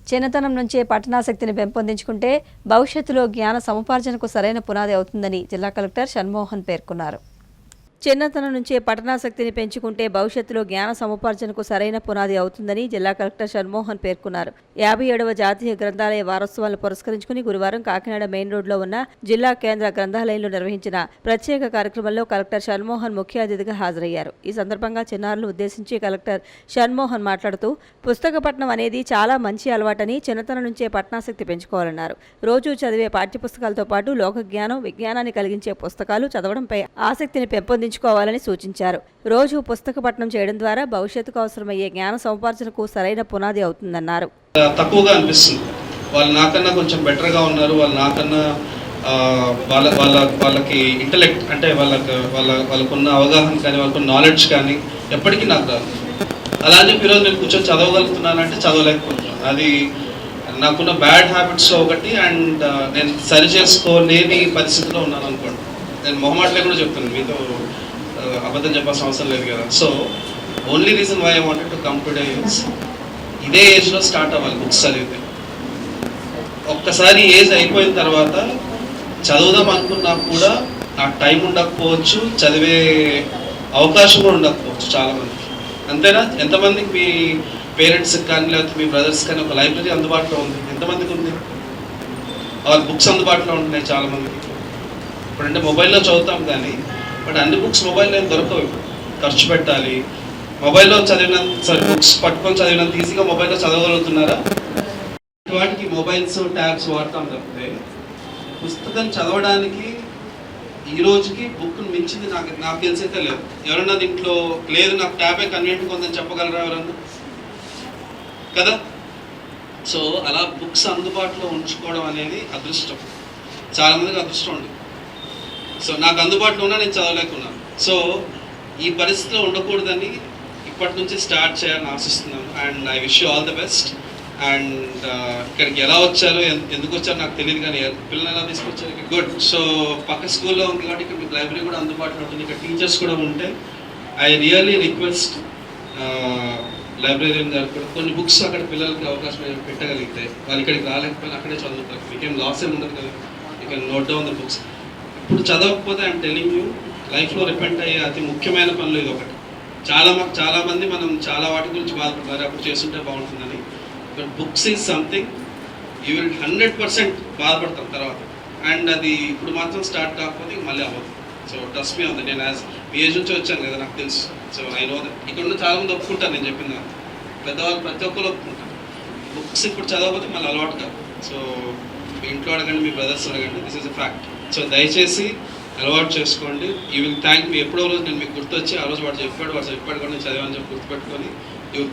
చిన్నతనం నుంచే పఠనాసక్తిని పెంపొందించుకుంటే భవిష్యత్తులో జ్ఞాన సముపార్జనకు సరైన పునాది అవుతుందని జిల్లా కలెక్టర్ షణ్మోహన్ పేర్కొన్నారు. చిన్నతనం నుంచే పఠనాసక్తిని పెంచుకుంటే భవిష్యత్తులో జ్ఞాన సముపార్జనకు సరైన పునాది అవుతుందని జిల్లా కలెక్టర్ షణ్మోహన్ పేర్కొన్నారు. 57వ జాతీయ గ్రంథాలయ వారోత్సవాలను పురస్కరించుకుని గురువారం కాకినాడ మెయిన్ రోడ్లో ఉన్న జిల్లా కేంద్ర గ్రంథాలయంలో నిర్వహించిన ప్రత్యేక కార్యక్రమంలో కలెక్టర్ షణ్మోహన్ ముఖ్య అతిథిగా హాజరయ్యారు. ఈ సందర్భంగా చిన్నారులను ఉద్దేశించి కలెక్టర్ షణ్మోహన్ మాట్లాడుతూ పుస్తక పఠనం అనేది చాలా మంచి అలవాటని, చిన్నతనం నుంచే పఠనాసక్తి పెంచుకోవాలన్నారు. రోజు చదివే పాఠ్యపుస్తకాలతో పాటు లోక జ్ఞానం, విజ్ఞానాన్ని కలిగించే పుస్తకాలు చదవడంపై ఆసక్తిని పెంపొందించుకోవాలని సూచించారు. రోజు పుస్తక పఠనం చేయడం ద్వారా భవిష్యత్తుకు అవసరమయ్యే జ్ఞాన సముపార్జనకు సరైన పునాది అవుతుందన్నారు. తక్కువగా అనిపిస్తుంది, వాళ్ళు నాకన్నా కొంచెం బెటర్గా ఉన్నారు, వాళ్ళు నాకన్నా వాళ్ళకి ఇంటలెక్ట్ అంటే వాళ్ళకున్న అవగాహన కానీ వాళ్ళకున్న నాలెడ్జ్ కానీ ఎప్పటికీ నాకు రాదు. అలా అని ఈరోజు నేను కూర్చొని చదవగలుగుతున్నానంటే చదవలేకపోతున్నాను. అది నాకున్న బ్యాడ్ హ్యాబిట్స్లో ఒకటి. అండ్ నేను సరి చేసుకోలేని పరిస్థితిలో ఉన్నాను అనుకోండి. నేను మొహమాటలే కూడా చెప్తాను, మీతో అబద్ధం చెప్పాల్సిన అవసరం లేదు కదా. So only reason why I wanted to come today is ఇదే ఏజ్లో స్టార్ట్ అవ్వాలి బుక్స్ చదివితే. ఒక్కసారి ఏజ్ అయిపోయిన తర్వాత చదువుదాం అనుకున్నా కూడా నాకు టైం ఉండకపోవచ్చు, చదివే అవకాశం కూడా ఉండకపోవచ్చు చాలామందికి. అంతేనా? ఎంతమందికి మీ పేరెంట్స్కి కానీ లేకపోతే మీ బ్రదర్స్ కానీ ఒక లైబ్రరీ అందుబాటులో ఉంది? ఎంతమందికి ఉంది? వాళ్ళ బుక్స్ అందుబాటులో ఉంటున్నాయి చాలామందికి. ఇప్పుడంటే మొబైల్లో చదువుతాం కానీ బట్ అన్ని బుక్స్ మొబైల్లో ఏం దొరకవు. ఖర్చు పెట్టాలి. మొబైల్లో బుక్స్ పట్టుకొని చదివినంత ఈజీగా మొబైల్లో చదవగలుగుతున్నారా? వాటికి మొబైల్స్, ట్యాబ్స్ వాడతాం తప్పితే పుస్తకం చదవడానికి ఈ రోజుకి బుక్ మించింది నాకు తెలిసైతే లేదు. ఎవరన్నా దీంట్లో లేదు నాకు ట్యాబే కన్వీనియంట్గా ఉందని చెప్పగలరా ఎవరన్నా? కదా. సో అలా బుక్స్ అందుబాటులో ఉంచుకోవడం అనేది అదృష్టం. చాలామందికి అదృష్టం ఉంది. సో నాకు అందుబాటులో ఉన్నా నేను చదవలేకున్నాను. సో ఈ పరిస్థితిలో ఉండకూడదని ఇప్పటి నుంచి స్టార్ట్ చేయాలని ఆశిస్తున్నాను. And I wish you all the best. And ఇక్కడికి ఎలా వచ్చారో ఎందుకు వచ్చారో నాకు తెలియదు, కానీ పిల్లలు ఎలా తీసుకొచ్చారు గుడ్. సో పక్క స్కూల్లో ఉంది కాబట్టి ఇక్కడ మీకు లైబ్రరీ కూడా అందుబాటులో ఉంటుంది, ఇక్కడ టీచర్స్ కూడా ఉంటే ఐ రియల్లీ రిక్వెస్ట్ లైబ్రరీయన్ గారు కూడా కొన్ని బుక్స్ అక్కడ పిల్లలకి అవకాశం పెట్టగలిగితే వాళ్ళు ఇక్కడికి రాలేకపోయినా అక్కడే చదువుతారు. మీకేం లాస్ ఏమి ఉండదు కదా. You can note down the books. ఇప్పుడు చదవకపోతే ఐఎమ్ టెలింగ్ యూ లైఫ్లో రిపెంట్ అయ్యే అతి ముఖ్యమైన పనులు ఇది ఒకటి. చాలామంది మనం చాలా వాటి గురించి బాధపడతారు, అప్పుడు చేస్తుంటే బాగుంటుందని. But books is something you will 100% బాధపడతాం తర్వాత. అండ్ అది ఇప్పుడు మాత్రం స్టార్ట్ కాకపోతే మళ్ళీ అవ్వదు. సో ట్రస్ట్ మీ ఉంది. నేను మీ ఏజ్ నుంచి వచ్చాను కదా, నాకు తెలుసు. So I know that. ఇక్కడ ఉన్న చాలామంది ఒప్పుకుంటారు నేను చెప్పిన దాన్ని. పెద్దవాళ్ళు ప్రతి ఒక్కరు ఒప్పుకుంటారు. బుక్స్ ఇప్పుడు చదవకపోతే మళ్ళీ అలవాటు కాదు. సో మీ ఇంట్లో అడగండి, మీ బ్రదర్స్ అడగండి, this is a fact. So దయచేసి అలవాటు చేసుకోండి. యూ విల్ థ్యాంక్ మీ. ఎప్పుడో రోజు నేను మీకు గుర్తొచ్చి ఆ రోజు వాడు చెప్పాడు కూడా నేను చదివాను చెప్పి గుర్తుపెట్టుకొని